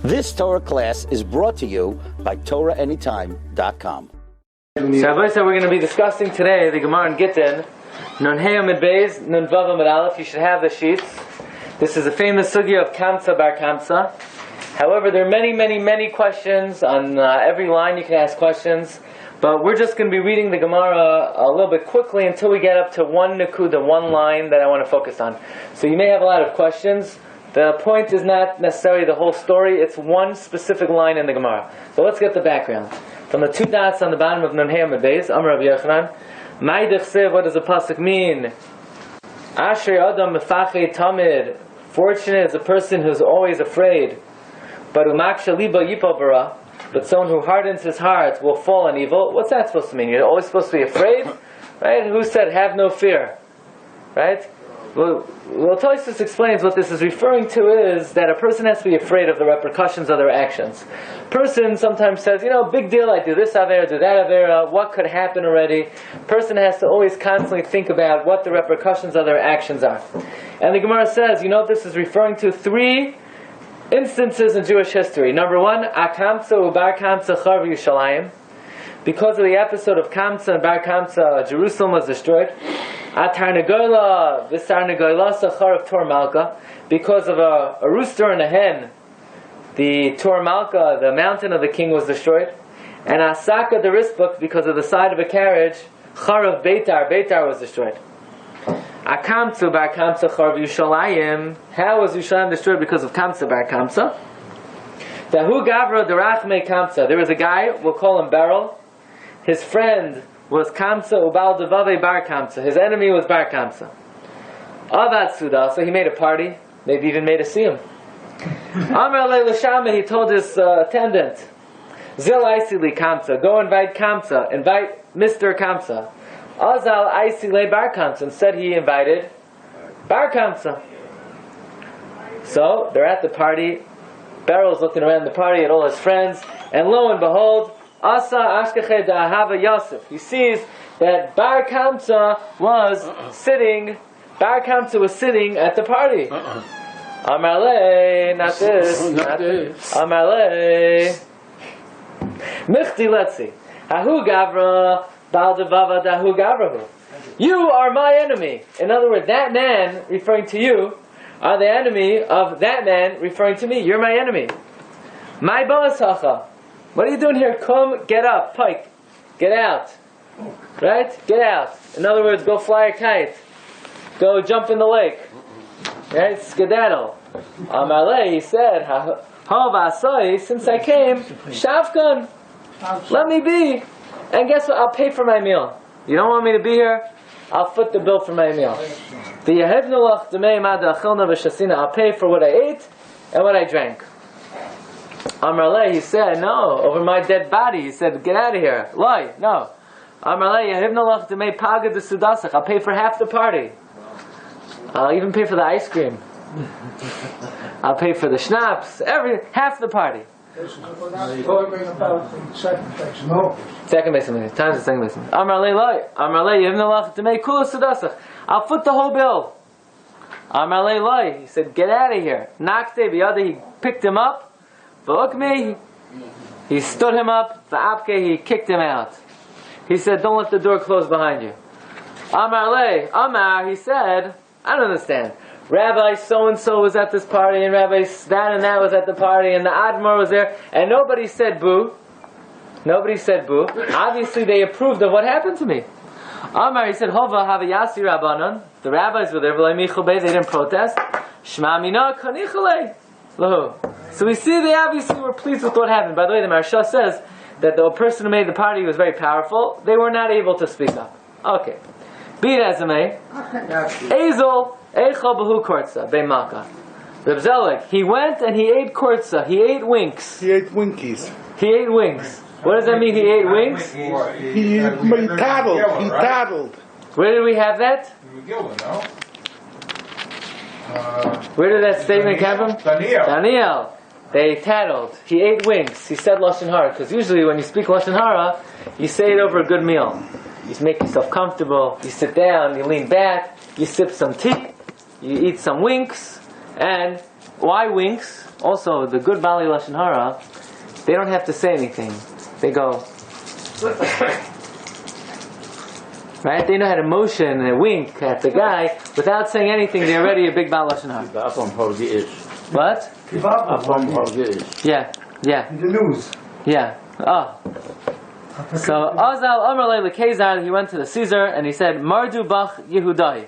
This Torah class is brought to you by TorahAnytime.com. So we're going to be discussing today the Gemara in Gittin, Nun Hey Amid Beis, Nun Vav Amid Aleph. You should have the sheets. This is a famous Sugya of Kamtza bar Kamtza. However, there are many questions on every line. You can ask questions, but we're just going to be reading the Gemara a little bit quickly until we get up to one Nakuda, one line that I want to focus on. So you may have a lot of questions. The point is not necessarily the whole story, it's one specific line in the Gemara. So let's get the background. From the two dots on the bottom of Nun Hey Amid Beis, Amar Rabbi Yochanan, Mai Dechsev, what does the pasuk mean? Asher Adam Mefachei Tamid, fortunate is a person who's always afraid. But Umaksha Liba Yipal Bara, but someone who hardens his heart will fall on evil. What's that supposed to mean? You're always supposed to be afraid? Right? Who said have no fear? Right? Well, Tosfos explains what this is referring to is that a person has to be afraid of the repercussions of their actions. Person sometimes says, big deal, I do this avera, do that avera, what could happen already? Person has to always constantly think about what the repercussions of their actions are. And the Gemara says, this is referring to three instances in Jewish history. Number one, Kamtza u'bar Kamtza Charv Yerushalayim. Because of the episode of Kamtza and bar Kamtza, Jerusalem was destroyed. Atarnagola, Visarnagola Sachar of Tor Malka, because of a rooster and a hen, the Tor Malka, the mountain of the king, was destroyed. And Asaka the Rispuk, because of the side of a carriage, Char of Beitar was destroyed. Akamtzu bar Kamtza Char Yerushalayim, how was Yerushalayim destroyed because of Kamtza bar Kamtza? Dahu Gavra Derachme Kamtza, there was a guy, we'll call him Beryl. His friend was Kamtza Ubal Devave bar Kamtza. His enemy was bar Kamtza. Avad Suda, so he made a party, maybe even made a siyum. Amar Le Lashama, he told his attendant, Zil Aisili Kamtza, go invite Kamtza, invite Mr. Kamtza. Azal Aisile bar Kamtza, instead he invited bar Kamtza. So they're at the party. Beryl's looking around the party at all his friends, and lo and behold, Asa Ashkeche Da'ahava Yosef. He sees that Bar Kamtza was sitting at the party. Amarle, not this. Not this. Amarle. Michti Letzi. Hahu Gavra, Bal Devava Dahu Gavrahu. You are my enemy. In other words, that man, referring to you, are the enemy of that man, referring to me. You're my enemy. My Ba'asacha. What are you doing here? Come, get up, pike. Get out. Right? Get out. In other words, go fly a kite. Go jump in the lake. Right? Skedaddle. Amalei, he said, Havasai, since I came, Shavkan, let me be. And guess what? I'll pay for my meal. You don't want me to be here? I'll foot the bill for my meal. I'll pay for what I ate and what I drank. Amarle, he said, no, over my dead body. He said, get out of here. Lie, no. Amarle, I'll pay for half the party. I'll even pay for the ice cream. I'll pay for the schnapps, half the party. Second basement. Times the second basement. Amarle, lie. Amarle, I'll foot the whole bill. Amarle, lie. He said, get out of here. Nakte, the other, he picked him up. Me, he stood him up. V'apke, he kicked him out. He said, don't let the door close behind you. Amar, he said, I don't understand. Rabbi so-and-so was at this party, and Rabbi that and that was at the party, and the Admor was there, and nobody said boo. Nobody said boo. Obviously they approved of what happened to me. Amar, he said, Hova havayasi rabbanon. The rabbis were there, they didn't protest. Shma mina kanichale. So we see they obviously were pleased with what happened. By the way, the Maharsha says that the person who made the party was very powerful. They were not able to speak up. Okay. Be it as it may. Ezel, Eichel Behu Kortza, Beimaka. Reb Zelik, he went and he ate Kortza. He ate winks. He ate winkies. He ate wings. What does that mean, he ate wings? He tattled. He tattled. Where did we have that? Where did that statement come from? Daniel. They tattled. He ate wings. He said Lashon Hara. Because usually when you speak Lashon Hara, you say it over a good meal. You make yourself comfortable. You sit down. You lean back. You sip some tea. You eat some winks. And Why winks? Also, the good Bali Lashon Hara, they don't have to say anything. They go, right? They know how to motion and wink at the guy without saying anything. They're already a big Bali Lashon Hara. What? Yeah, yeah. The news. Yeah. Oh. So Azal Amar Le Kezar, he went to the Caesar and he said, Mardu Bach Yehudai.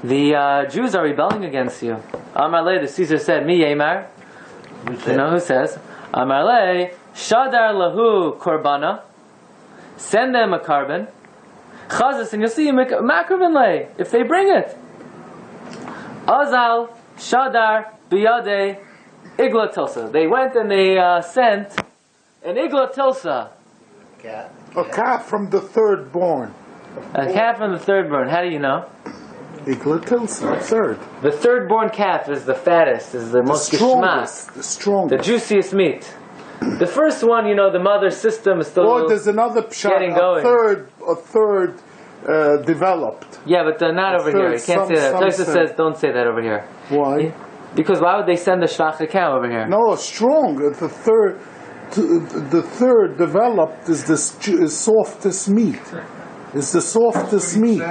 The Jews are rebelling against you. Amar Le, the Caesar said, Mi Yemar. You know who says? Amar Le, Shadar Lahu Korbana. Send them a carbon. Chazas, and you'll see Makrivin Le, if they bring it. Azal Shadar Biyade Igla Tilsa. They went and they sent an Igla Tilsa. A calf from the third born. A calf from the third born. How do you know? Igla Tilsa, third. The third born calf is the fattest, is the most strongest, the strongest. the juiciest meat. The first one, the mother system is still there's another pshat, getting going. a third developed. Yeah, but not over here. You can't say that. Tosha says don't say that over here. Why? Because why would they send a shlach cow over here? No, strong. The third developed is the softest meat. It's the softest meat.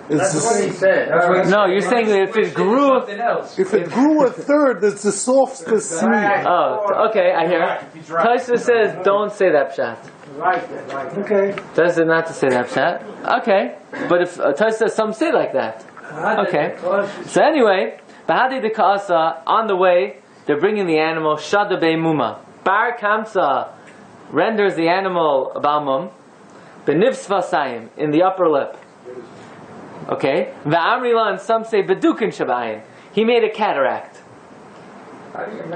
That's what he said. No, you're saying that if it grew... If it grew a third, it's the softest meat. Oh, okay, I hear. Tosha says don't say that pshat. Right. Okay. Tosha not to say that pshat. Okay, but if Tosha says some say like that. Okay. So anyway, Bahadi de Kaasa, on the way, they're bringing the animal Shada Be Muma. Bar Kamtza renders the animal Balmum. Benivsva Sayim, in the upper lip. Okay? Va'amrila, and some say Bedukin Shabayin. He made a cataract.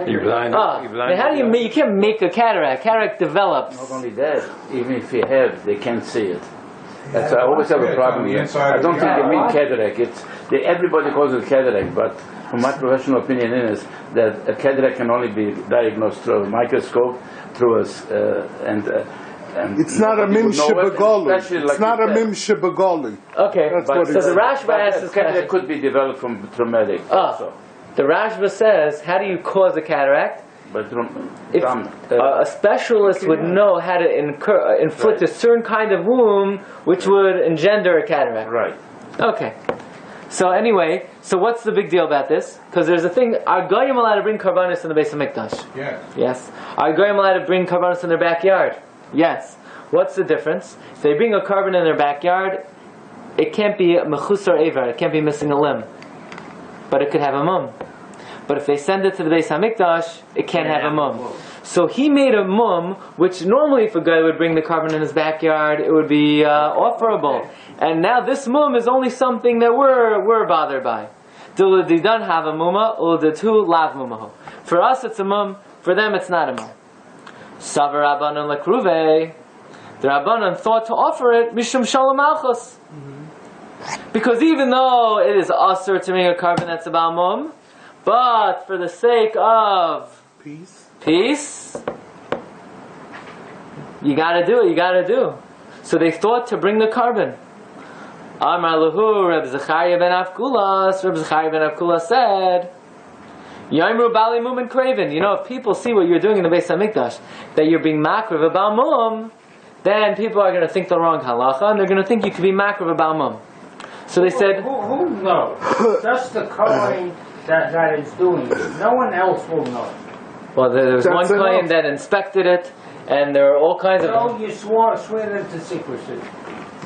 You're blind. How do you make? You can't make a cataract. Cataract develops. Not only that, even if you have, they can't see it. That's I always have a problem here. I don't think they mean cataract. Everybody calls it cataract, but from my professional opinion is that a cataract can only be diagnosed through a microscope, through it's not a mimshe begoli. It's not a mimshe begoli. Okay, so the Rashba asks this question. Cataract could be developed from traumatic. Also. The Rashba says, how do you cause a cataract? But a specialist would know how to inflict a certain kind of wound which would engender a cataract. Right. Okay. So anyway, what's the big deal about this? Because there's a thing, are Goyim allowed to bring karbanos in the Beis HaMikdash? Yes. Are Goyim allowed to bring karbanos in their backyard? Yes. What's the difference? If they bring a carbon in their backyard, it can't be mechusar evar, it can't be missing a limb. But it could have a mum. But if they send it to the Beis HaMikdash, it can't have a mum. So he made a mum, which normally if a guy would bring the carbon in his backyard, it would be offerable. And now this mum is only something that we're bothered by. Diladidan have a mumma, uladatu lav mumaho. For us it's a mum, for them it's not a mum. Savar Rabbanon lekruve. The Rabbanon thought to offer it mishum shalom malchus. Because even though it is usher to make a carbon that's about mum, but for the sake of peace, you gotta do it, you gotta do. So they thought to bring the carbon. Amar lahu Rabbi Zecharia ben Avkulas. Rabbi Zecharia ben Avkulas said, Yomru bali mum and craven. If people see what you're doing in the Beis HaMikdash, that you're being makriv about mum, then people are going to think the wrong halacha, and they're going to think you could be makriv about mum. So they said, who knows? Just the Kohen that is doing it. No one else will know. Well, there was one Kohen that inspected it, and there were all kinds of... So you swear into secrecy.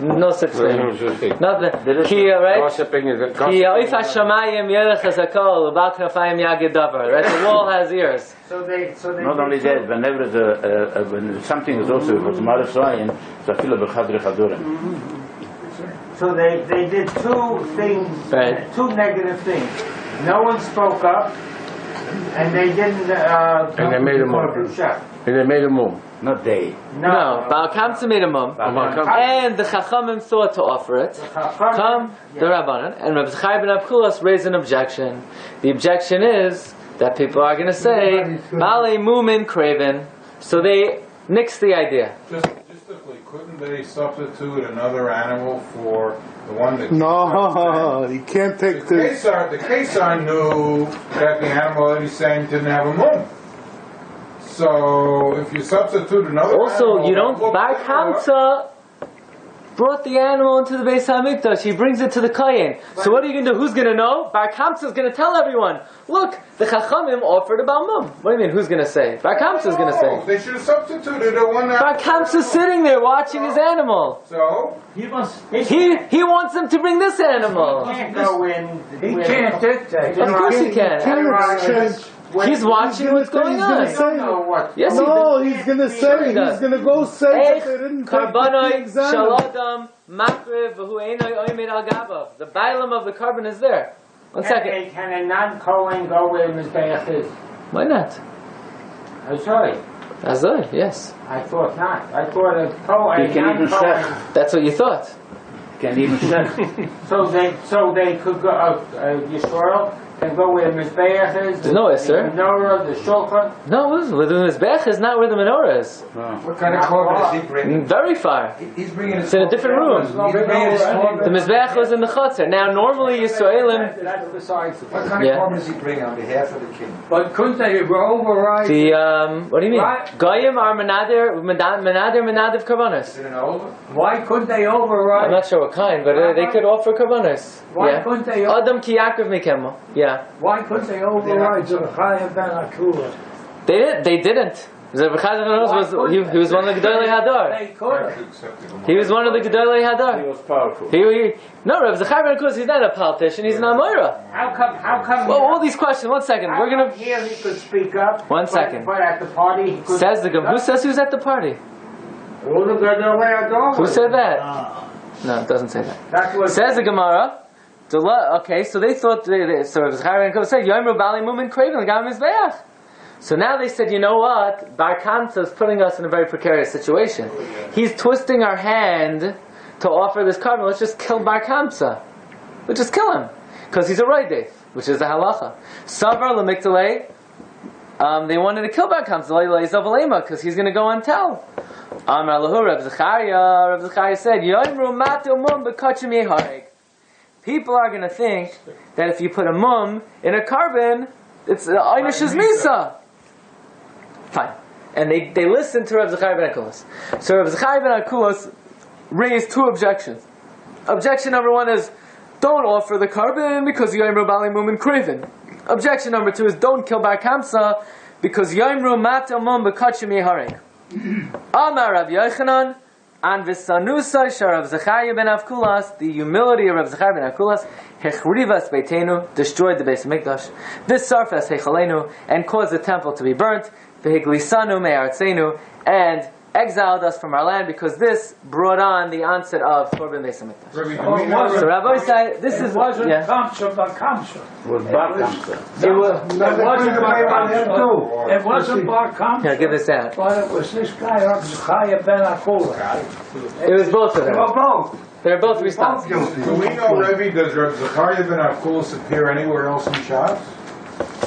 No such thing. Not the right? Gossiping is Right? The wall has ears. So they not only that, whenever when something is also what's marashayin, so they did two things, two negative things. No one spoke up, and they didn't. And they made a mum. And they made a mum. Not they. No, Baal Kamtza made a mum, and the Chachamim thought to offer it. Come, the Rabbanan, and Rabbi Zecharia ben Avkulas raised an objection. The objection is that people are going to say Bale Mumin Craven, so they nixed the idea. Just if we couldn't couldn't they substitute another animal for the one that... No, you can't take this. The Kesar knew that the animal that he's saying didn't have a mum. So if you substitute another Also, animal... you don't... Bar Kamtza brought the animal into the Beis HaMikdash. He brings it to the Kayin. So what are you going to do? Who's going to know? Bar Kamtza is going to tell everyone. Look, the Chachamim offered a Balmum. What do you mean, who's going to say? Bar Kamtza is going to say. They should have substituted the one... Bar Kamtza is sitting there watching his animal. So? He wants them to bring this animal. He can't go in. He can't dictate. Of course he can. He's watching what's going on. Yes, no, he's going to say, he's going to go say that they didn't Karbanoi, Shaladam, Makriv, V'hu Einoi Oimed Al Gabav. The Bailam of the carbon is there. One second. Can a non-Kohen go where Mizbeach is? Why not? Azoi. Azoi, yes. I thought not. I thought a Kohen. He can even shech. That's what you thought. Can even shech. So they could go. Yisrael can go where Mizbeach is. There's no Isser. The menorah, the shulchan. No, where the Mizbech is not where the menorah is. What kind of korban is he bringing? Very far. He's bringing It's in a different room. The Mizbech was in the Chutzner. Now, normally Yisraelim... That's besides the point. What kind of korban does he bring on behalf of the king? But couldn't they override? What do you mean? Goyim are menader karbanos. Is it an over? Why couldn't they override? I'm not sure what kind, but they could offer karbanos. Why couldn't they? Adam ki Yaakov mikemo. Yeah. Why couldn't they override Zecharia ben Avkulas? They didn't. Zecharia was he was one of the Gedolei Hadar. They could. He was one of the Gedolei He Hadar. was powerful. No, Rabbi Zecharia ben Avkulas, he's not a politician. He's an Amora. How come? Well, all these questions. 1 second. We're gonna. Here he could speak up. 1 second. But at the party he could. Says the Gem. Who says who's at the party? Who said that? No, it doesn't say that. That's what Says the Gemara. Okay, so they thought, so Zecharia ben Avkulas said, Yomru Bali Mumin Kraven Gam Mizbeach. So now they said, you know what? Bar Kamtza is putting us in a very precarious situation. He's twisting our hand to offer this carbon. Let's just kill Bar Kamtza. Let's just kill him. Because he's a Roidef, which is the halacha. Savar Lamiktalei, they wanted to kill Bar Kamtza, because he's going to go and tell. Amar Lahu, Rabbi Zecharia said, Yomru Matu Mum Bekachim Yehareg. People are going to think that if you put a mum in a carbon, it's Einish is Misa. Fine. And they listened to Rav Zecharia ben Avkulas. So Rav Zecharia ben Avkulas raised 2 objections. Objection number 1 is, don't offer the carbon because Yomru Bali Mumin Kraven. Objection number 2 is, don't kill Bar Kamtza because Yomru Mata Mum Bekachim Yehareg. Amar Rav Yochanan, and Visanusai Sharav Zecharia ben Avkulas, the humility of Rav Zecharia ben Avkulas, Hechrivas Beitenu, destroyed the Beis HaMikdash, V'sarfas Hechalenu, and caused the temple to be burnt, V'higlisanu me'artzenu, and exiled us from our land, because this brought on the onset of Korban Beis HaMikdash. So Rabbi said, this is... It wasn't Kamtza, but Kamtza. It was Bar Kamtza. It wasn't Bar Kamtza. It wasn't Bar Kamtza. Here, give this out. But it was this guy, Zecharia ben Avkulas. It was both of them. They were both. They're both responsible. Do we know, Rabbi, does Zecharia ben Avkulas appear anywhere else in Shas?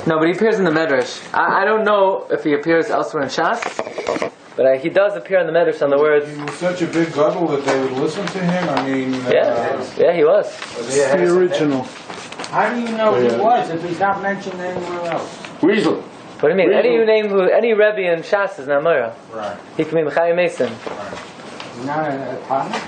No, but he appears in the Medrash. I don't know if he appears elsewhere in Shas, but he does appear in the Medrash on the words. He was such a big gadol that they would listen to him. I mean, yeah, he was. It's the original. How do you know he was if he's not mentioned anywhere else? Weasel. What do you mean? Any Rebbe in Shas is Namora. Right. He can be Mechayim Mason. Not a partner?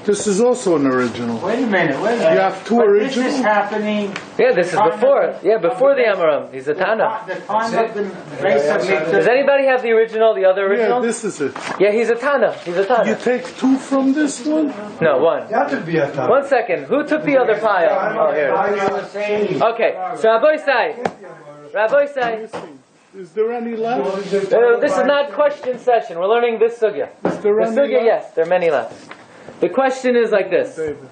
This is also an original. Wait a minute. You have 2 but originals? This is happening... Yeah, this is before. Yeah, before the Amaram. He's a Tana. The time of the Beis HaMikdash. Does anybody have the original, the other original? Yeah, this is it. Yeah, he's a Tana. He's a You Tana. take 2 from this one? No, 1. That would be a time. 1 second. Who took the other pile? Oh, here. Okay, so Rabbi say, Is there any left? this is not question session. We're learning this Sugya. Is there The any Sugya, left? yes, there are many left. The question is like this. David.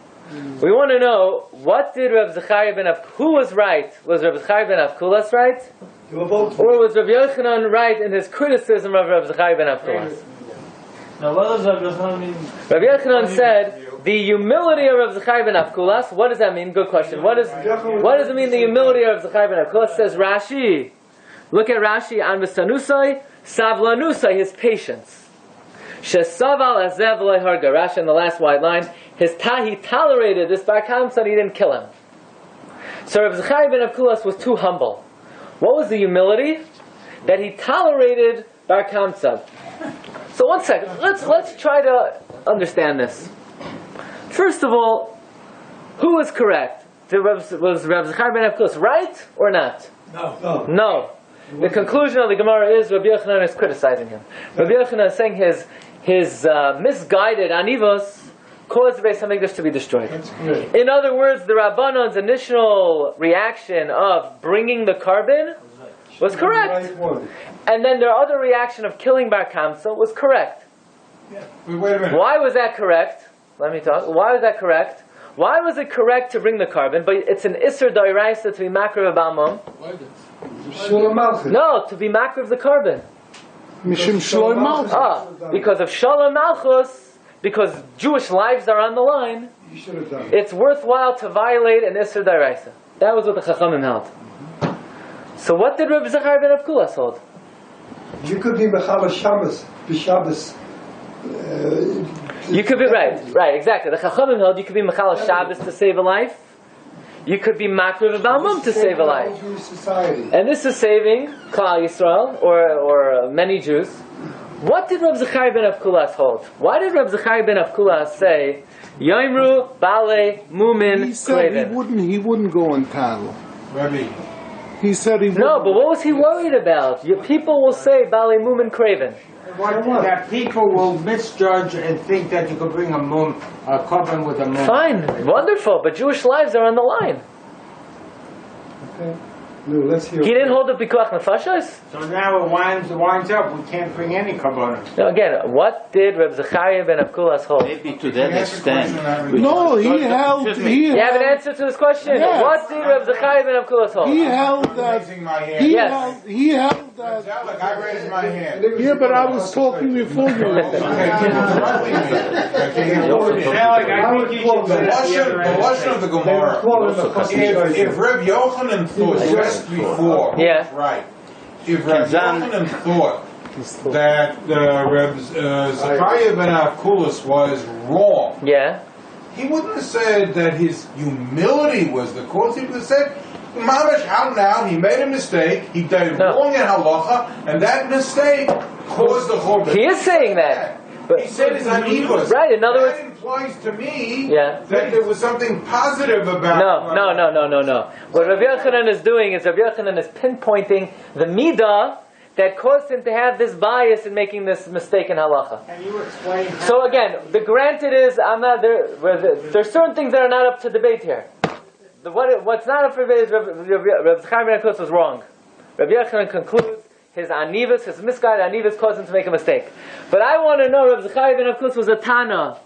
We want to know, what did Rav Zecharia ben Avkulas, who was right? Was Rav Zecharia ben Avkulas right? Or was Rav Yochanan right in his criticism of Rav Zecharia ben Avkulas? Now what does Rav Yochanan mean? Rav Yochanan said, the humility of Rav Zecharia ben Avkulas, what does that mean? Good question. What does it mean, the humility of Rav Zecharia ben Avkulas? Says Rashi. Look at Rashi, An V'sanusai, Savlanusai, his patience. Shesaval azev leharga. Rashi in the last white line. He tolerated this Bar Kamtza and he didn't kill him. So Rabbi Zecharia ben Avkulas was too humble. What was the humility? That he tolerated Bar Kamtza. So one second, let's try to understand this. First of all, who was correct? Was Rabbi Zecharia ben Avkulas right or not? No. The conclusion of the Gemara is Rabbi Yochanan is criticizing him. Rabbi Yochanan is saying his misguided anivos caused the Beis Hamikdash to be destroyed. In other words, the Rabbanon's initial reaction of bringing the carbon was correct. And then their other reaction of killing Bar Kamtza was correct. Wait a minute. Why was that correct? Let me talk. Why was that correct? Why was it correct to bring the carbon, but it's an Isser D'Oraisa to be Makriv Balmum? No, to be Makriv the carbon. Mishim Shalom Malchus. Because of Shalom Malchus, because Jewish lives are on the line, it's worthwhile to violate an Isser D'Oraisa. That was what the Chachamim held. So what did Rabbi Zecharia ben Avkulas hold? You could be Mechal Shabbos, B'Shabbos. You could be right, exactly. The Chachamim held you could be Mechal Shabbos to save a life. You could be Makriv Balmum to save a life. And this is saving Klal Yisrael or many Jews. What did Rabbi Zecharia ben Avkulas hold? Why did Rabbi Zecharia ben Avkulas say Yoimru Bale Mumin He said Kraven? he wouldn't go and tattle. Rabbi. He said he No, but what was he worried about? Your people will say Bale Mumin Kraven. That people will misjudge and think that you could bring a carbon with a mum. Fine, wonderful, but Jewish lives are on the line. Okay. No, let's hear. He didn't hold the Pikuach Nefashos? So now it winds up, we can't bring any carbon. Now again, what did Rabbi Zecharia ben Avkulas hold? Maybe to that extent. No, he held. You have an answer to this question? Yes. What did Rabbi Zecharia ben Avkulas hold? He held that. Raising my hand. He Yes. held that. Look, I raised my hand. Yeah, but I was talking before you. The Lashon of the Gemara. If Reb Yochanan thought just before, Yeah. right? If Reb Yochanan thought that Reb Zecharia ben Avkulas was wrong, Yeah. he wouldn't have said that his humility was the cause. He would have said, Mamash, out now, he made a mistake, he did wrong in halacha, and that mistake caused the whole. He is saying that. But He said his anivos. Right, in other words- that implies to me Yeah. that there was something positive about. No. What Rabbi Yochanan is doing is Rabbi Yochanan is pinpointing the midah that caused him to have this bias in making this mistake in halacha. Can you explain? So again, the granted is I'm not there. There's certain things that are not up to debate here. What's not up for debate is Rabbi Zecharia ben Avkulas was wrong. Rabbi Yochanan concludes his anivus, his misguided anivus, caused him to make a mistake. But I want to know, Rabbi Zecharia ben Avkulas was a Tana.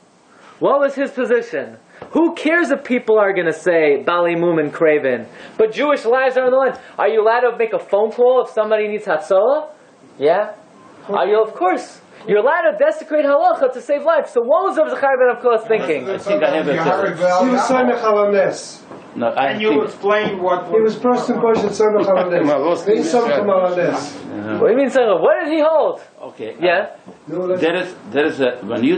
What was his position? Who cares if people are going to say Bali Mumin Kraven? But Jewish lives are on the line. Are you allowed to make a phone call if somebody needs Hatzalah? Yeah? Are you? Of course. You're allowed to desecrate halacha to save life. So what was Rabbi Zecharia ben Avkulas thinking? I think I have a He was Samech Alanes. No, I Can you think. explain what? He was person Bosh and Samech Alanes. They Samech Alanes. What do you mean, son? What did he hold? Okay. Yeah? There is a when you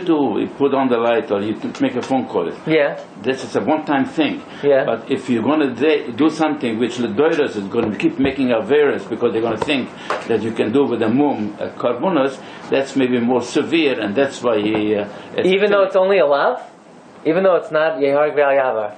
put on the light or you make a phone call. Yeah? This is a one-time thing. Yeah. But if you're going to do something which the Doiras is going to keep making averas because they're going to think that you can do with a mum carbonas, that's maybe more severe, and that's why he. Even though it's only a lav? Even though it's not Yeharg Ve'al Yavar?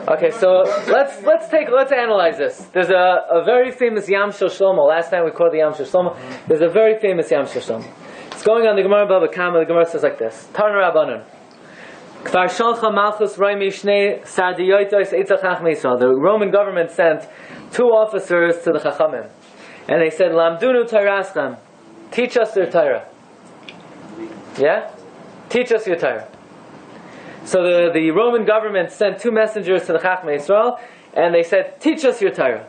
Okay, so let's analyze this. There's a very famous Yam Shel Shlomo. Last time we called the Yam Shel Shlomo. There's a very famous Yam Shel Shlomo. It's going on the Gemara Bava Kama. The Gemara says like this: Tarna Rabbanon. Kfar Shalcha Malchus Roimi Shnei Sardiyotos Eitzach Chachmei Yisrael. The Roman government sent 2 officers to the Chachamim, and they said, "Lamdunu Tarascham, teach us your Torah." Yeah, teach us your Torah. So the Roman government sent 2 messengers to the Chachmei Yisrael, and they said, teach us your Torah.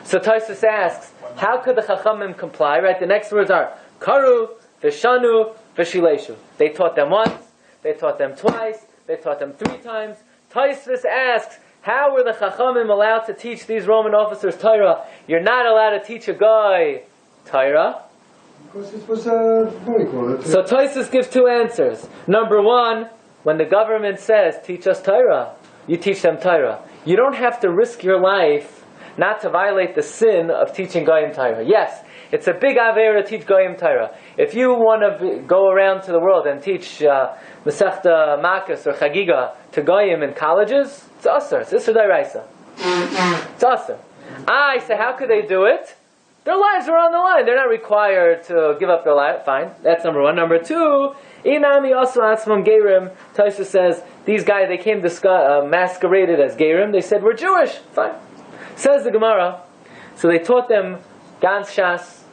So Tosfos asks, how could the Chachamim comply? Right, the next words are, Karu, V'shanu, V'shileshu. They taught them once, they taught them twice, they taught them 3 times. Tosfos asks, how were the Chachamim allowed to teach these Roman officers Torah? You're not allowed to teach a guy Torah. Because it was what do you call it? So Tosfos gives two answers. Number one, when the government says, teach us Torah, you teach them Torah. You don't have to risk your life not to violate the sin of teaching Goyim Torah. Yes, it's a big avera to teach Goyim Torah. If you want to go around to the world and teach Masechta Makkos or Chagiga to Goyim in colleges, it's asur. It's Isur D'Oraisa. It's asur. I say, how could they do it? Their lives are on the line. They're not required to give up their life. Fine. That's number one. Number two, Inami also Atzmam Gerim. Tosfos says, these guys, they came masqueraded as Gerim. They said, we're Jewish. Fine. Says the Gemara. So they taught them Gans Shas.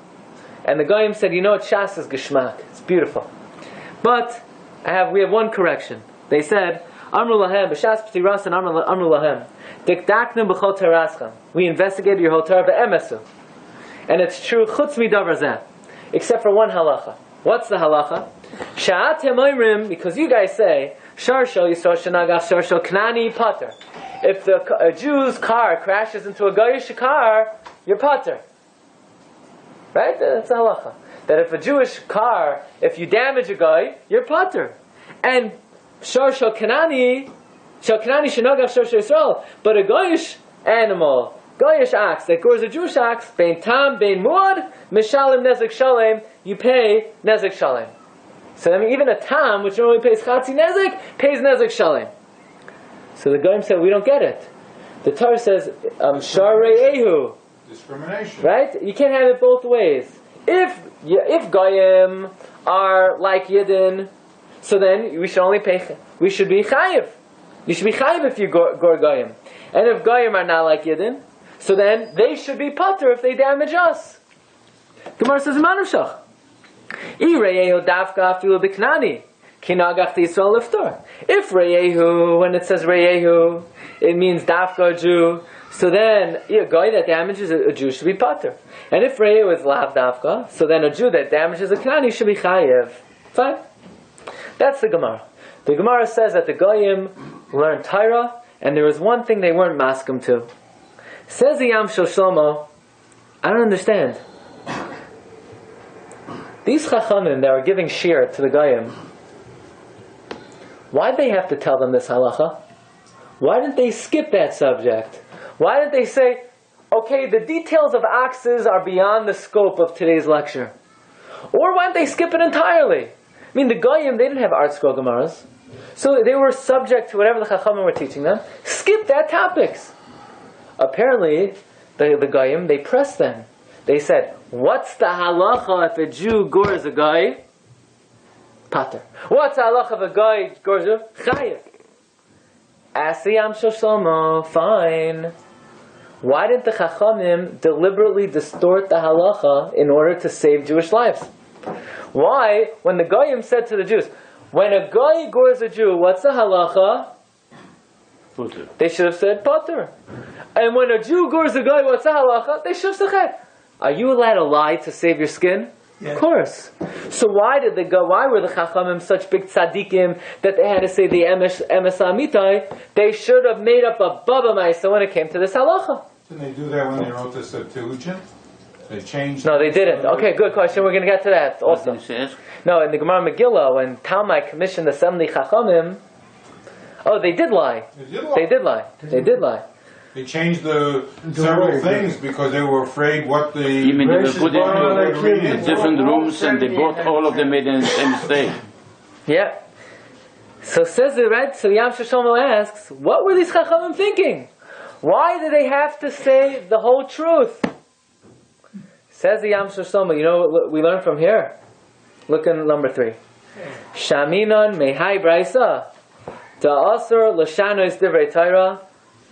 And the Goyim said, you know what, Shas is Geshmak. It's beautiful. But we have one correction. They said, Amru Lahem, B'Shas P'tiras and Amru Lahem. Dikdaknim B'chol Terascham. We investigated your whole Torah B'emesu. And it's true, chutz midavar zeh, except for one halacha. What's the halacha? Sha'atem oimrim, because you guys say, Shar shel Yisrael shenagach Shar shel Knani pater. If a Jew's car crashes into a Goyish car, you're pater. Right? That's the halacha. That if a Jewish car, if you damage a guy, you're pater. And Shar shel Knani shenagach Shar shel Yisrael. But a Goyish animal, Goyish ox that gores a Jewish ox, bein tam, bein muad, mishalim nezek shalem, you pay nezek shalem. So I mean, even a tam, which normally pays chatzi nezek, pays nezek shalem. So the Goyim said, we don't get it. The Torah says, shar re'ehu. Discrimination. Right? You can't have it both ways. If Goyim are like Yidden, so then we should be chayiv. You should be chayiv if you gore Goyim. And if Goyim are not like Yidden, so then they should be pater if they damage us. Gemara says, Manushach. If Reyehu, when it says Reyehu, it means Dafka Jew, so then a guy that damages a Jew should be pater. And if Reyehu is Lav Dafka, so then a Jew that damages a Knani should be Chayev. Fine. That's the Gemara. The Gemara says that the Goyim learned Torah, and there was one thing they weren't maskim to. Says the Yam Shel Shlomo, I don't understand. These Chachamim that were giving Shiur to the Goyim, why'd they have to tell them this halacha? Why didn't they skip that subject? Why didn't they say, okay, the details of oxes are beyond the scope of today's lecture? Or why didn't they skip it entirely? I mean, the Goyim, they didn't have art scroll Gemaras, so they were subject to whatever the Chachamim were teaching them. Skip that topics. Apparently, the Goyim, they pressed them. They said, what's the halacha if a Jew gores a guy? Pater. What's the halacha if a guy gores a chayiv? Ask the Yam Shel Shlomo, fine. Why didn't the Chachamim deliberately distort the halacha in order to save Jewish lives? Why, when the Goyim said to the Jews, when a guy gores a Jew, what's the halacha? Pater. They should have said pater. And when a Jew gores a guy, what's the halacha? They should have said chet. Are you allowed to lie to save your skin? Yeah. Of course. So why were the Chachamim such big tzaddikim that they had to say the emes amitai? They should have made up a baba ma'isa when it came to this halacha. Didn't they do that when they wrote the Septuagint? They changed. No, they didn't. Okay, good question. We're going to get to that also. No, in the Gemara Megillah, when Talmai commissioned the 70 Chachamim, they did lie. They did lie. They changed several things because they were afraid what the... You mean they were put in different rooms and they brought all of them made a mistake? Yeah. So says it, right? So Yam Shel Shlomo asks, what were these Chachamim thinking? Why did they have to say the whole truth? Says the Yam Shel Shlomo, you know what we learn from here? Look in number 3. Shaminon mehai braisa da'asur l'shanois divrei Torah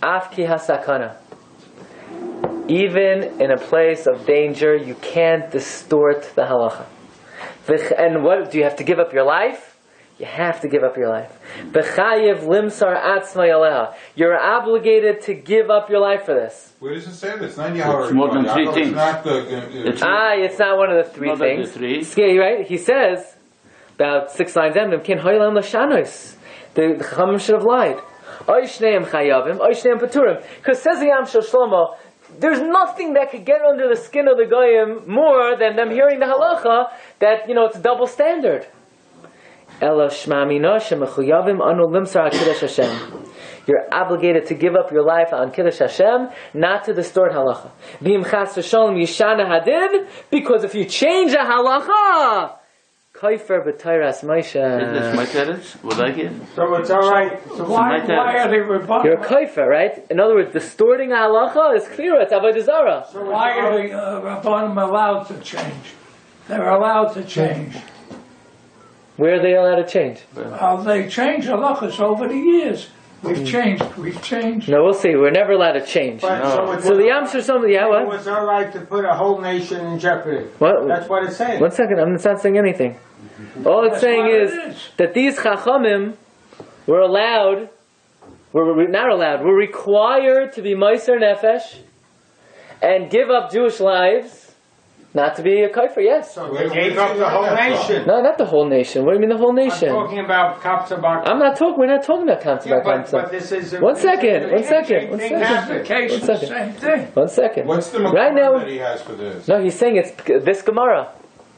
afki hasakana. Even in a place of danger, you can't distort the halacha. And what do you have to give up your life? You have to give up your life. B'chayev limsar atzmai aleha. You're obligated to give up your life for this. Where does it say this? It's more than 3 things. It's not one of the 3 things. Scary, right? He says about 6 lines down. Kin hoylam l'shanos. The Chachamim should have lied. Oishneim chayavim, oishneim paturim. Because says the Yam Shel Shlomo, there's nothing that could get under the skin of the goyim more than them hearing the halacha that, it's a double standard. You're obligated to give up your life on Kiddush Hashem, not to distort halacha. Because if you change a halacha, Kaifer b'Tairas Moshe. Would I get? So it's all right. So Why are they rebutting? You're a Kaifer, right? In other words, distorting a halacha is clear. It's avodah zarah. So why are the Rabbanim allowed to change? They're allowed to change. Where are they allowed to change? They change halachas over the years. We've changed. No, we'll see. We're never allowed to change. But, So the Yam Shur, it was all right to put a whole nation in jeopardy. What? That's what it's saying. 1 second, I'm not saying anything. All it's saying is that these Chachamim were allowed, we're not allowed, we're required to be Meiser Nefesh and give up Jewish lives. Not to be a kafir, yes. So they gave up the whole nation. No, not the whole nation. What do you mean the whole nation? I'm talking about Kamtza bar. We're not talking about Kamtza bar Kamtza. But this is... One second. The case is the same thing. 1 second. What's the Right now, that he has for this? no, he's saying it's this Gemara.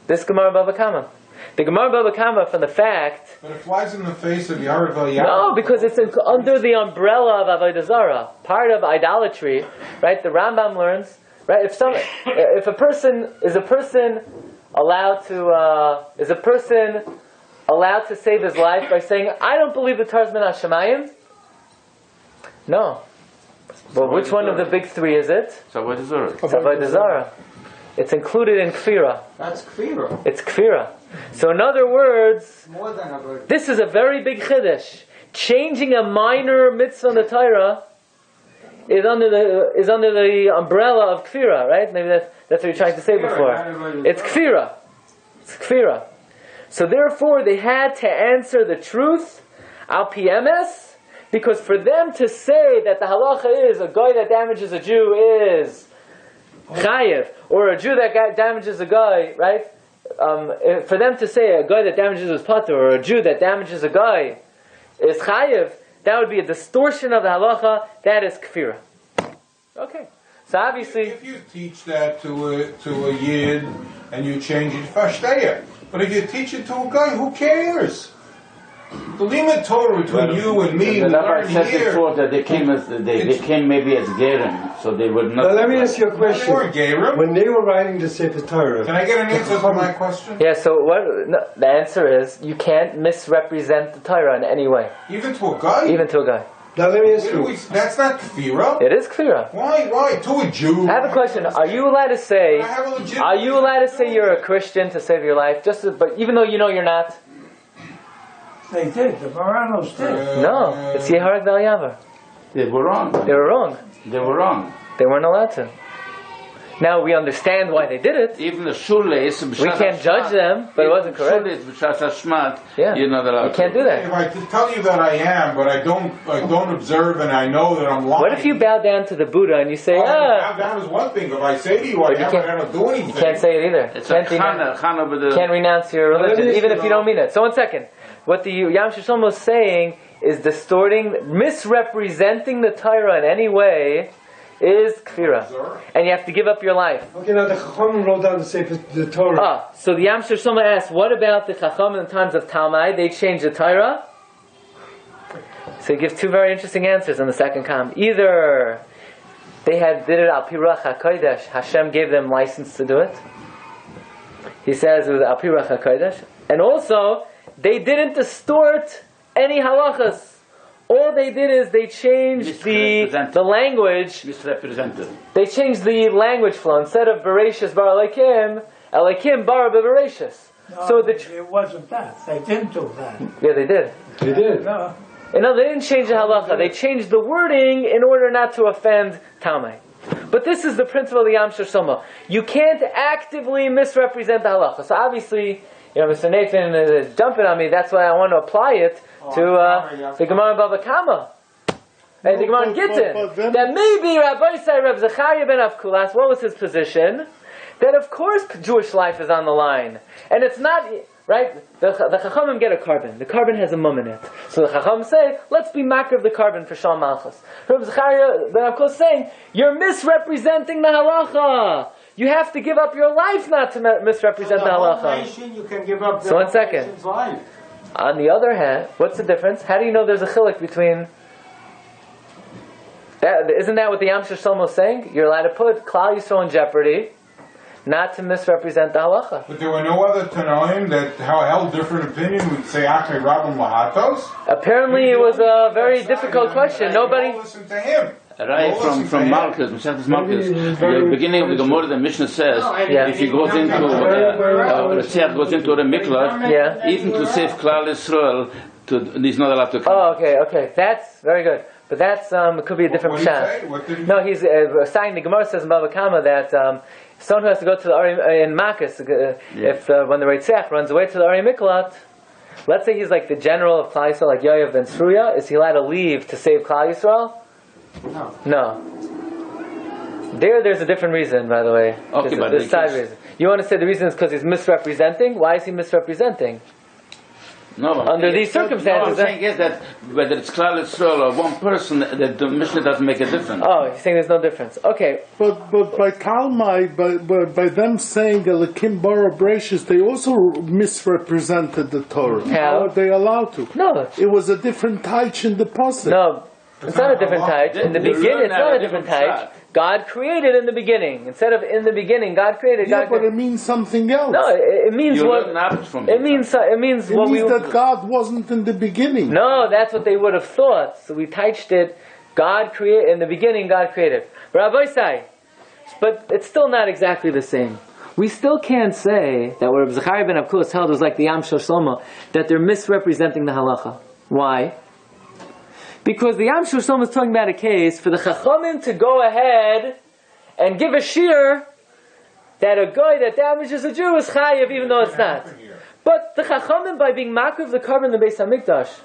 This Gemara Bava Kama. The Gemara Bava Kama from the fact... But it flies in the face of Yarad V'Yarad. No, because it's under the umbrella of Avodah Zarah. Part of idolatry, right? The Rambam learns... Right? If a person allowed to save his life by saying, "I don't believe the Torah's min hashamayim"? No. Well, which one of the big three is it? It's Avodah Zarah. It's included in Kfira. That's Kfira. It's Kfira. So in other words, More than a this is a very big chiddush. Changing a minor mitzvah in the Torah is under the umbrella of kfira, right? Maybe that's what you're trying to say before. It's kfira. It's kfira. So therefore, they had to answer the truth, al PMS, because for them to say that the halacha is a guy that damages a Jew is chayev, or a Jew that damages a guy, right? For them to say a guy that damages his pater, or a Jew that damages a guy is chayev, that would be a distortion of the halacha. That is kfira. Okay. So obviously, if you teach that to a yid and you change it, fashteya. But if you teach it to a guy, who cares? The limit Torah between you and me. The Rabbi said before that they came maybe as gerim, so they would not. Now let me ask you a question. They weren't gerim. When they were writing the Sefer Torah, Can I get an answer to my question? yeah. So the answer is you can't misrepresent the Torah in any way, Even to a guy? even to a guy. now let me ask you. That's not kfira. It is kfira. Why? To a Jew? I have a question. Are you allowed to say? I have a legitimate- Are you allowed to say you're a Christian to save your life? But even though you know you're not. They did. The Moranos did. No, it's Yeharek Val Yavar. They were wrong. They were wrong. They were wrong. They weren't allowed to. Now we understand why they did it. Even the shules. We can't judge them, but it wasn't correct. Yeah. You're not allowed. You can't do If that. I tell you that I am, but I don't observe and I know that I'm lying. What if you bow down to the Buddha and you say, That was one thing. If I say to you, I don't do anything. You can't say it either. It's Can't can't renounce your religion, even if you don't mean it. So 1 second. What the Yam Shishon was saying is misrepresenting the Torah in any way is kfira. And you have to give up your life. Okay, now the Chacham wrote down the Torah. So the Yam Shishon asked, what about the Chacham in the times of Talmai? They changed the Torah? So he gives two very interesting answers in the second column. Either they did it al pirach HaKodesh, Hashem gave them license to do it. He says it was al pirach HaKodesh. And also, they didn't distort any halachas. All they did is they changed the language. Misrepresented. They changed the language flow. Instead of Bereshis bar Elokim, Elokim bar Bereshis. No, So it wasn't that. They didn't do that. yeah, they did. They did. No. No, they didn't change the halacha. They changed the wording in order not to offend Talmai. But this is the principle of the Yam Shishon. You can't actively misrepresent the halacha. So obviously, Mr. Nathan is jumping on me. That's why I want to apply it to the Gemara Bava Kama. And the Gemara Gittin. That maybe Rabbi Zecharia ben Avkulas, what was his position? That of course Jewish life is on the line. And it's not, right? The Chachamim get a carbon. The carbon has a mum in it. So the Chachamim say, let's be makar of the carbon for Shalom Malchus. Rabbi Zecharia ben Avkulas is saying, you're misrepresenting the halacha. You have to give up your life not to misrepresent the halacha. Nation, you can give up the So 1 second. nation's life. On the other hand, what's the difference? How do you know there's a chiluk between... Isn't that what the Yam Shlomo is saying? You're allowed to put Klal Yisrael in jeopardy, not to misrepresent the halacha. But there were no other Tanoim that held different opinion would say Akay Rabbim Lahatos? Apparently it was a very difficult question. Nobody... Listen to him. Right, from Malchus, the beginning of the Gemara, the Mishnah says, if he goes into goes into a miklat, even to save Klal Yisrael, he's not allowed to come. Oh, okay, that's very good. But that's it could be a different pshat. No, he's saying the Gemara says in Bava Kama that someone who has to go to the Ari in Makkos, if when the Reitzach runs away to the Ari Miklat, let's say he's like the general of Klal Yisrael, like Yoav ben Tzruya, is he allowed to leave to save Klal Yisrael? No. There's a different reason, by the way. Okay, but there's a side reason. You want to say the reason is because he's misrepresenting? Why is he misrepresenting? No, under these circumstances. What I'm saying is that whether it's Klal Yisrael or one person, that the Mishnah doesn't make a difference. Oh, you're saying there's no difference. Okay. But by Talmai, by them saying the Lakim Bara Brachis, they also misrepresented the Torah. How are they allowed to? No. It was a different taich in the pasuk. No. It's not a different type. In the beginning, it's not a different type. God created in the beginning. Instead of in the beginning, God created. Yeah, but it means something else. No, it means what? It means what we. That God wasn't in the beginning. No, that's what they would have thought. So we touched it. God created in the beginning. God created. Rabbi say, but it's still not exactly the same. We still can't say that what Zecharia ben Avkulas held was like the Yam Shlomo, that they're misrepresenting the halacha. Why? Because the Yam Shlomo is talking about a case for the Chachamim to go ahead and give a shiur that a guy that damages a Jew is chayiv, even though it's not. But the Chachamim, by being makriv the carbon in the Beis Hamikdash,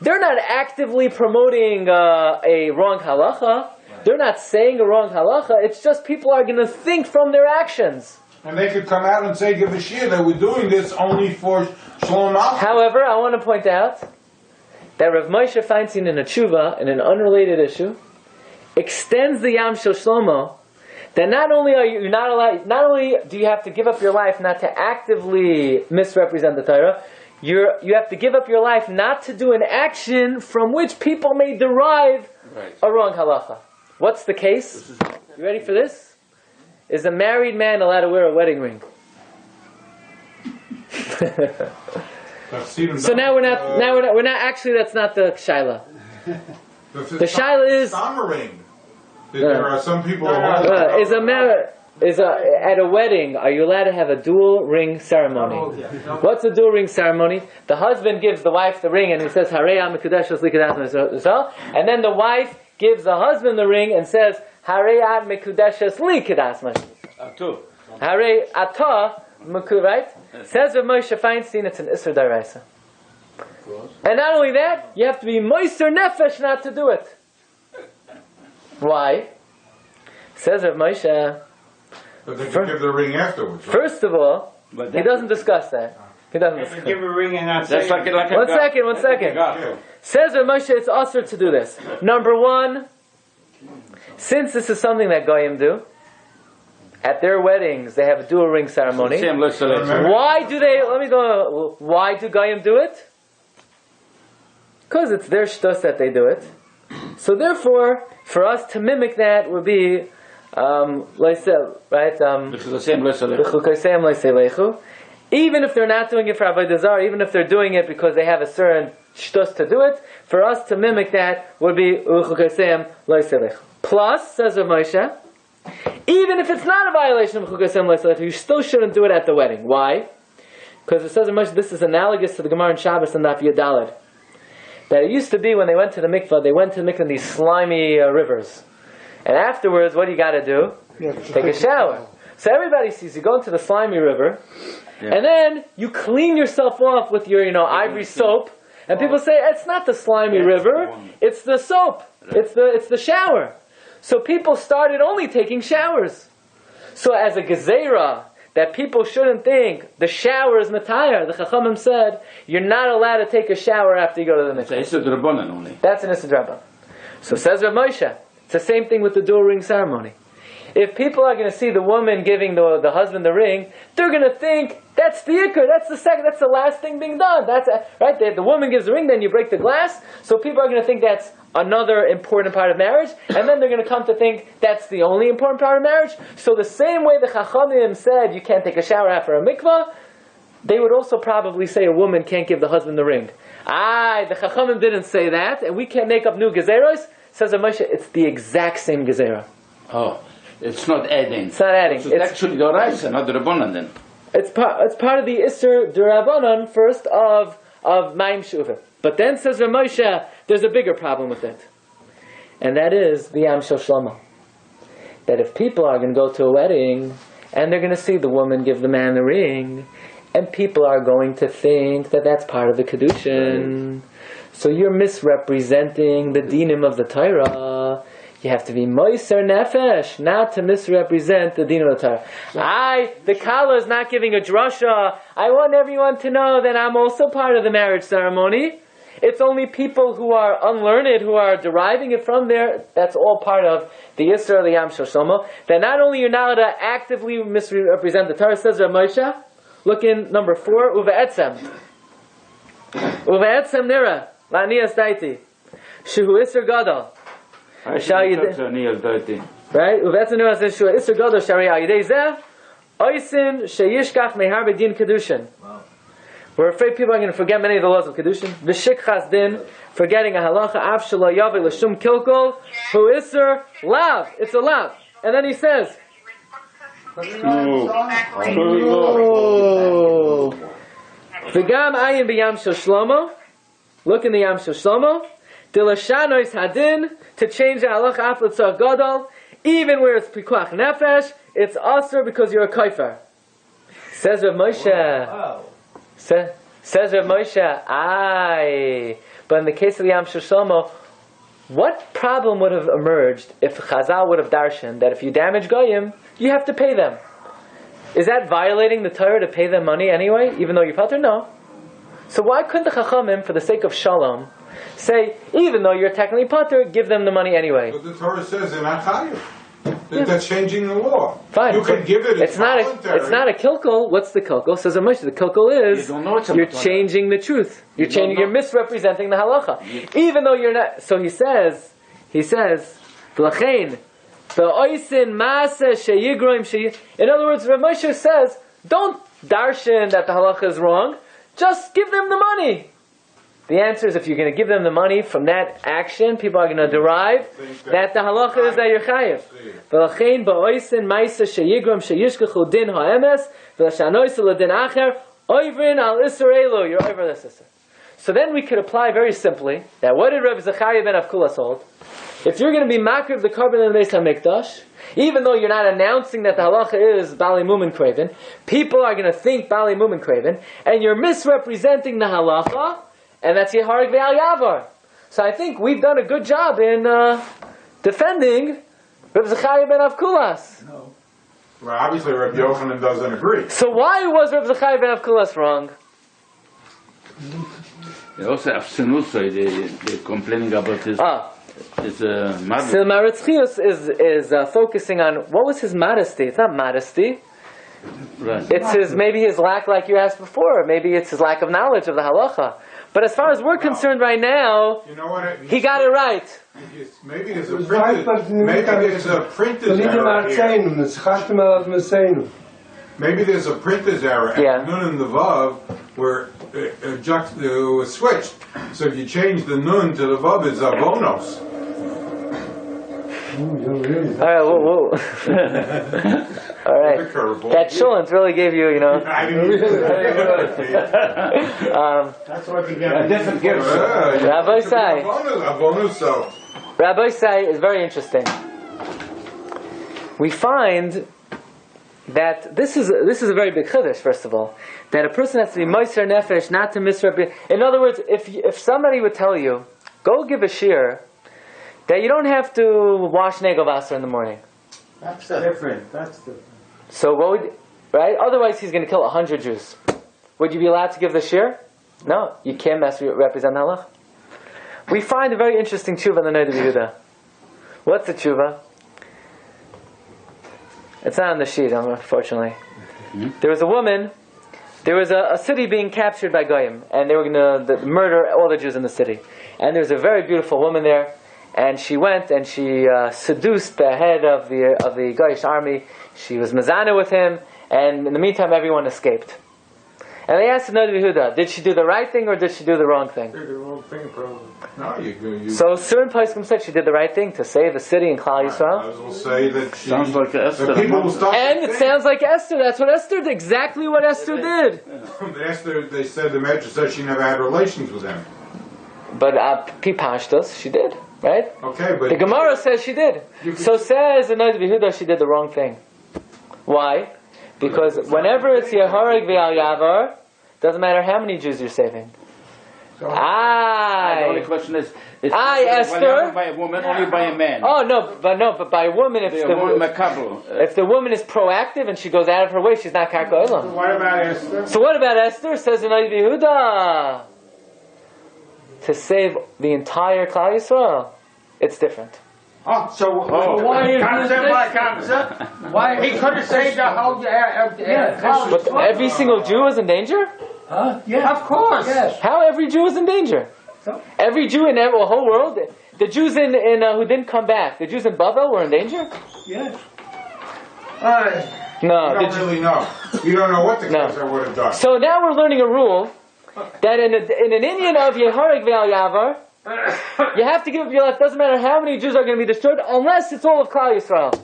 they're not actively promoting a wrong halacha. They're not saying a wrong halacha. It's just people are going to think from their actions. And they could come out and say, give a shiur that we're doing this only for Shalom Malchus. However, I want to point out that Rav Moshe Feinstein in a tshuva, in an unrelated issue, extends the Yam Shlomo that not only are you not allowed, not only do you have to give up your life not to actively misrepresent the Torah, you have to give up your life not to do an action from which people may derive a wrong halacha. What's the case? You ready for this? Is a married man allowed to wear a wedding ring? So now we're not actually, that's not the shaila. The shaila is there are some people at a wedding, are you allowed to have a dual ring ceremony? What's a dual ring ceremony? The husband gives the wife the ring and he says Harei Mekudeshos Li, and then the wife gives the husband the ring and says Harei Mekudeshos Li Kedas. Harei Ata. Right? Says Rav Moshe Feinstein, it's an Isser Daraisa. And not only that, you have to be Moiser Nefesh not to do it. Why? Says Rav Moshe. But they can give the ring afterwards. Right? First of all, he doesn't discuss that. He doesn't discuss. Give a ring and not say. One second. Says Rav Moshe, it's usher to do this. Number one, since this is something that Goyim do, at their weddings, they have a dual ring ceremony. Why do they? Let me go. Why do Goyim do it? Because it's their shtus that they do it. So therefore, for us to mimic that would be, right? Even if they're not doing it for Avodah Zarah, even if they're doing it because they have a certain shtus to do it, for us to mimic that would be plus, says Rav Moshe, even if it's not a violation of Chukasem Leisach, you still shouldn't do it at the wedding. Why? Because it says in Moshe, this is analogous to the Gemara in Shabbos and Daf Yudalid. That it used to be when they went to the mikvah, they went to the mikvah in these slimy rivers. And afterwards, what do you got to do? Take a shower. So everybody sees you go into the slimy river, and then you clean yourself off with your, ivory soap, and people say, it's not the slimy river, it's the soap, it's the shower. So people started only taking showers. So as a gezerah, that people shouldn't think the shower is matayar. The Chachamim said you're not allowed to take a shower after you go to the mikveh. It's a Drabanan only. That's an Issa Draban. So says Rav Moshe, it's the same thing with the dual ring ceremony. If people are going to see the woman giving the husband the ring, they're going to think that's the ikr, that's the last thing being done. Right? The woman gives the ring, then you break the glass. So people are going to think that's another important part of marriage, and then they're going to come to think that's the only important part of marriage. So the same way the Chachamim said you can't take a shower after a mikvah, they would also probably say a woman can't give the husband the ring. The Chachamim didn't say that, and we can't make up new gezeros. Says Moshe, it's the exact same gezerah. Oh, it's not adding. It's not adding. So it's actually the Raisa, not the Rabbanan then. It's part of the Isser D'Rabbanan first of Mayim Shuvah. But then says Rav Moshe, there's a bigger problem with it. And that is the Yam Shel Shlomo. That if people are going to go to a wedding, and they're going to see the woman give the man the ring, and people are going to think that that's part of the Kedushin. Right. So you're misrepresenting the dinim of the Torah. You have to be moiser nefesh, not to misrepresent the dinim of the Torah. The Kala is not giving a drasha. I want everyone to know that I'm also part of the marriage ceremony. It's only people who are unlearned, who are deriving it from there. That's all part of the Yisra of the Yam Shel Shlomo. That not only you're not allowed to actively misrepresent the Torah, says Rav Moshe. Look in number 4, Uve'etzem. Uve'etzem nira, la'niyas daiti. Shehu Isra Gadol. Right? Uve'etzem nira says, Shehu Isra Gadol, Shari Ayidei Zeh, Oisin Sheyishkach Mehar Bedin Kedushin. We're afraid people are going to forget many of the laws of Kedushin. V'shikchas din, forgetting a halacha, av shelo yaveh l'shum kilkol, hu iser lav. It's a lav. And then he says, V'gam ayin b'yam shel Shlomo. Look in the Yam shel Shlomo. Dilashanois hadin, to change the halacha af l'tzor gadol, even where it's pikuach nefesh, it's also because you're a kaifer. Says Rav Moshe. Says Rav Moshe, but in the case of the Yam Shel Shlomo, what problem would have emerged if Chazal would have darshan that if you damage Goyim, you have to pay them? Is that violating the Torah to pay them money anyway, even though you're patur? No. So why couldn't the Chachamim, for the sake of Shalom, say, even though you're technically patur, give them the money anyway? But the Torah says they're not chayav. That's changing the law. Fine. You can give it. It's not a kilkul. What's the kilkul? Says Moshe. The kilkul is you're changing the truth. You're misrepresenting the halacha, even though you're not. So he says, v'lachein v'oisin maaseh sheyigroim sheyi. In other words, Rav Moshe says, don't darshan that the halacha is wrong. Just give them the money. The answer is if you're going to give them the money from that action, people are going to derive that the halacha is that you're chayiv. V'lachein ba'oisin ma'isa sheyigram sheyishkachu din ha'emes v'lashanoisa l'din acher oivrin al isur elu. You're over this isur. So then we could apply very simply that what did Rabbi Zecharia ben Avkulas hold? If you're going to be makriv the carbon in the Beis HaMikdash, even though you're not announcing that the halacha is Bali Mumin Craven, people are going to think Bali Mumin Craven, and you're misrepresenting the halacha. And that's Yeharig Ve'al Yavar. So I think we've done a good job in defending Rabbi Zecharia ben Avkulas. No. Well, obviously Rabbi Yochanan doesn't agree. So why was Rabbi Zecharia ben Avkulas wrong? They also have Senusa, they're complaining about his modesty. So Maritzchius is focusing on, what was his modesty? It's not modesty. Right. It's maybe his lack, like you asked before. Maybe it's his lack of knowledge of the halacha. But as far as we're concerned right now, you know what he got it right. Maybe there's a printed error here. Maybe there's a printer's error. Yeah. And the nun and the vav were switched. So if you change the nun to the vav, it's avonos. All right, whoa. All right. That shulent really gave you, I didn't that's what you get. Rabbi Sai. Rabbi Sai is very interesting. We find that this is a very big chiddush. First of all, that a person has to be moiser nefesh, not to misrepresent. In other words, if somebody would tell you, go give a shiur, that you don't have to wash negel vaser in the morning. That's different. So what would right? Otherwise, he's going to kill 100 Jews. Would you be allowed to give the shiur? No, you can't represent halach. We find a very interesting tshuva in the Noda B'Yehuda. What's the tshuva? It's not on the sheet, unfortunately. There was a woman. There was a city being captured by Goyim, and they were going to murder all the Jews in the city. And there was a very beautiful woman there, and she went and she seduced the head of the Goyish army. She was mazana with him, and in the meantime, everyone escaped. And they asked the Noda B'Yehuda, did she do the right thing or did she do the wrong thing? Did the wrong thing, probably. No, you. So certain poskim said she did the right thing to save the city and Klal Yisrael. I will say that Sounds like Esther. And it sounds like Esther. That's what Esther did. Exactly what Esther did. Esther, they said the Medrash said she never had relations with them. But Pipashtos, she did, right? Okay, but the Gemara says she did. So says the Noda B'Yehuda, she did the wrong thing. Why? Because whenever it's Yehareg V'al Yavar, doesn't matter how many Jews you're saving. The only question is Esther, by a woman, only by a man. Oh but by a woman, if the woman is proactive and she goes out of her way, she's not karka olam. What about Esther? So what about Esther? Says the Noda B'Yehuda, to save the entire Klal Yisrael, it's different. So why is Kamtza? Why he could have saved the whole But every single Jew is in danger? Yeah. Of course. Yes. How every Jew is in danger? Every Jew in the whole world, the Jews in who didn't come back, the Jews in Babel were in danger? Yes. No. You don't really know. You don't know what the Kamtza would have done. So now we're learning a rule that in an Indian of Yehareg V'al Yavar, you have to give up your life. Doesn't matter how many Jews are going to be destroyed, unless it's all of Klal Yisrael.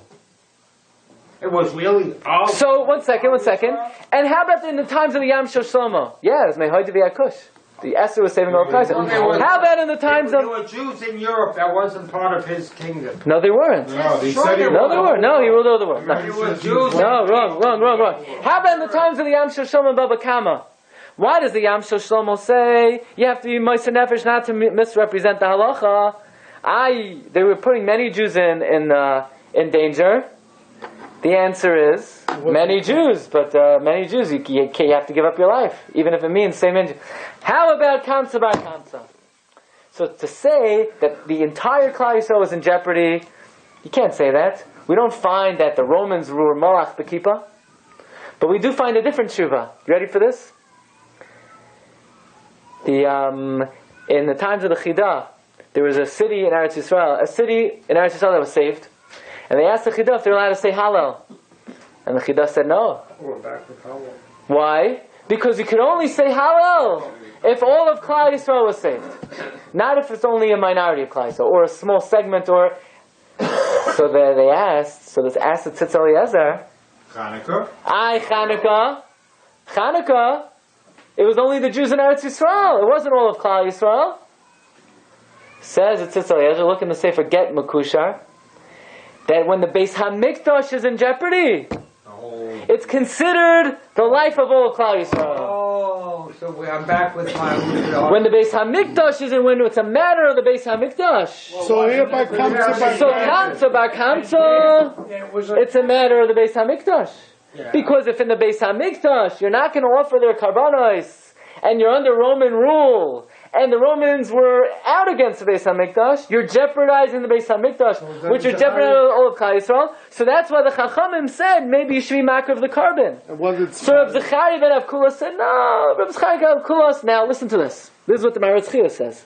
It was really all. So one second. And how about in the times of the Yam Shel Shlomo? Yeah, it was Mehoid V'Yakush. The Esther was saving all of Klal Yisrael. How about in the times of? There were Jews in Europe that wasn't part of his kingdom. No, they weren't. No, they said they were. No, he ruled over the world. No, wrong. How about in the times of the Yam Shel Shlomo and Baba Kama? Why does the Yam Shel Shlomo say you have to be Moshe Nefesh not to misrepresent the halacha? They were putting many Jews in danger. The answer is many Jews, but many Jews you have to give up your life, even if it means same injury. How about Kamtza bar Kamtza? So to say that the entire Klal Yisrael was in jeopardy, you can't say that. We don't find that the Romans were Malach B'Kippah, but we do find a different tshuva. You ready for this? In the times of the Chidah, there was a city in Eretz Yisrael that was saved, and they asked the Chidah if they were allowed to say Hallel, and the Chidah said no. We're back with Hallel. Why? Because you could only say Hallel if all of Klal Yisrael was saved, not if it's only a minority of Klal Yisrael or a small segment. Or so they asked. So this asked the Tzitz Eliezer. Chanukah. It was only the Jews in Eretz Yisrael. It wasn't all of Klal Yisrael. Says it Tzitz Eliezer, look in the Sefer Get Makushar, that when the Beis HaMikdash is in jeopardy, it's considered the life of all of Klal Yisrael. Oh, so I'm back with my... When the Beis HaMikdash is in, when it's a matter of the Beis HaMikdash. So here by Kamtza bar Kamtza, it's a matter of the Beis HaMikdash. Yeah. Because if in the Beis HaMikdash you're not going to offer their karbanos, and you're under Roman rule, and the Romans were out against the Beis HaMikdash, you're jeopardizing the Beis HaMikdash, which is jeopardizing all of Klal Yisrael. So that's why the Chachamim said maybe you should be makar of the carbon. So Rabbi Zecharia ben Avkulas said no. Rabbi Zecharia ben Avkulas. Now listen to this. This is what the Maharatz Chiyah says.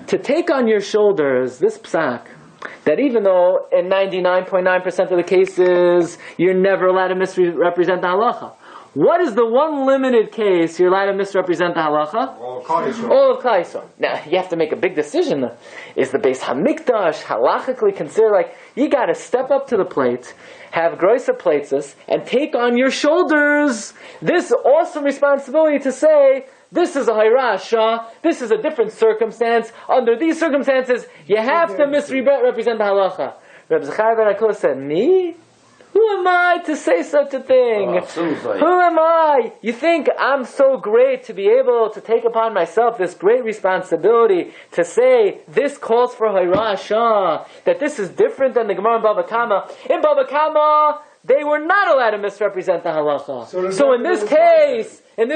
To take on your shoulders this psak, that even though in 99.9% of the cases you're never allowed to misrepresent the halacha, what is the one limited case you're allowed to misrepresent the halacha? All of Klal Yisrael. Now you have to make a big decision. Is the Beis HaMikdash halachically considered like you got to step up to the plate, have grosser places, and take on your shoulders this awesome responsibility to say, this is a hayrasha, this is a different circumstance. Under these circumstances, you have to misrepresent the halacha. Rabbi Zecharia ben Avkulas said, me? Who am I to say such a thing? Who am I? You think I'm so great to be able to take upon myself this great responsibility to say this calls for hayrasha, that this is different than the Gemara in Baba Kama. In Baba Kama, they were not allowed to misrepresent the halacha. So in this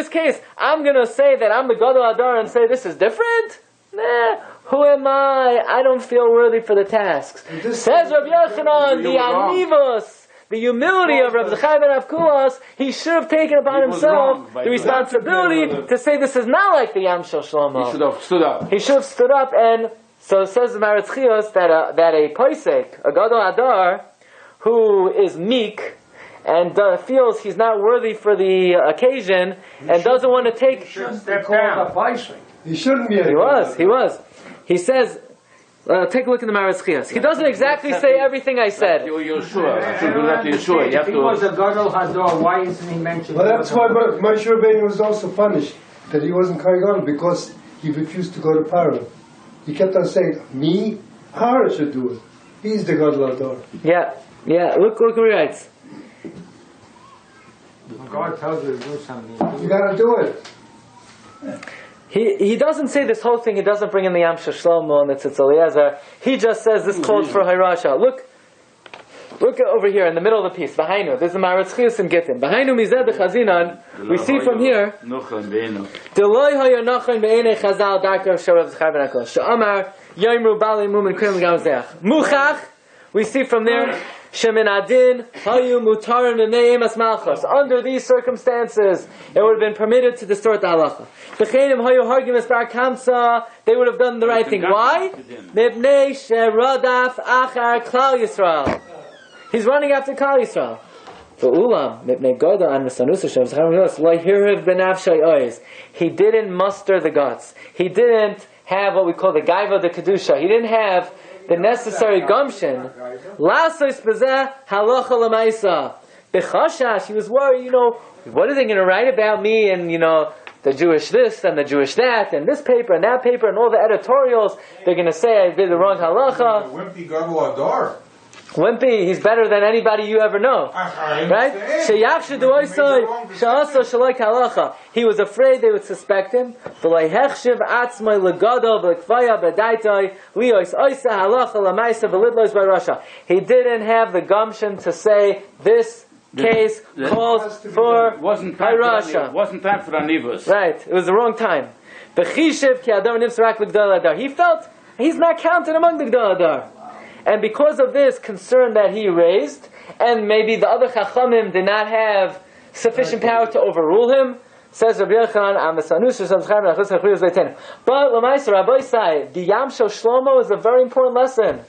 case, I'm going to say that I'm the Gadol Hadar and say this is different? Nah, who am I? I don't feel worthy for the tasks. Says Rabbi Yochanan, the anivos, the humility of Rabbi Zecharia ben Avkulas, he should have taken upon himself the responsibility to say this is not like the Yam Shel Shlomo. He should have stood up. He should have stood up, and so says the Maratz Chios that a Poisek, a Gadol Hadar, who is meek and feels he's not worthy for the occasion and doesn't want to take... Step down. He shouldn't be. He was. He says, take a look in the Maratz Chios. He doesn't exactly say everything I said. If he was a Gadol Hadar, why isn't he mentioned? Well, that's why Moshe Rabbeinu was also punished, that he wasn't carrying on because he refused to go to Paro. He kept on saying, me? Aaron should do it. He's the Gadol Hadar. Yeah. Look what he writes. God tells you to do something. You got to do it. He doesn't say this whole thing. He doesn't bring in the Yam Shel Shlomo and the Tzitz Eliezer. He just says this calls for Hirasha. Look over here in the middle of the piece. Behind you, there's the Maratz Chios and Gittin. Behind you, Mizeh the Chazinan. We see from here. Deloi hoya nachon be'enei Chazal darkar Sharav Zecharia ben Avkulas. She'amar Yomru Bali Mumin Krim Gam Zeach. Muchach. We see from there. Shemin Adin Hayu Mutarim B'nei Emas Malchus. Under these circumstances, it would have been permitted to distort the halacha. B'cheinim Hayu Hargim Esbar Kamtza. They would have done the right thing. Why? Mibnei Sheradaf Achar Klal Yisrael. He's running after Klal Yisrael. V'ulam Mibnei Goda An Mesanusa Shem Zecharia Lo Hirhiv B'nafshay Ois. He didn't muster the guts. He didn't have what we call the Gaiva de Kedusha. He didn't have the necessary gumption. Lasos bezeh halacha lemaisa. Bechashash, he was worried, what are they going to write about me and, the Jewish this and the Jewish that and this paper and that paper and all the editorials. They're going to say I did the wrong halacha. Wimpy Gadol Hadar. Wimpy, he's better than anybody you ever know. Right? He was afraid they would suspect him. He didn't have the gumption to say this case calls for Hirasha. Wasn't time for Anivus. Right, it was the wrong time. He felt he's not counted among the Gdol Hadar. And because of this concern that he raised, and maybe the other Chachamim did not have sufficient power to overrule him, says Rabbi Yochanan, but Lamaisa Rabbi say, the Yam Shel Shlomo is a very important lesson.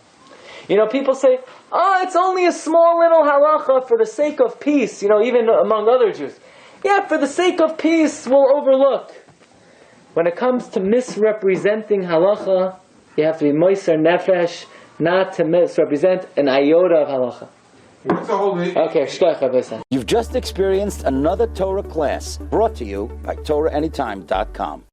People say, it's only a small little halacha for the sake of peace, even among other Jews. Yeah, for the sake of peace, we'll overlook. When it comes to misrepresenting halacha, you have to be moiser nefesh, not to misrepresent an iota of halacha. Okay, shkoyach. You've just experienced another Torah class brought to you by TorahAnytime.com.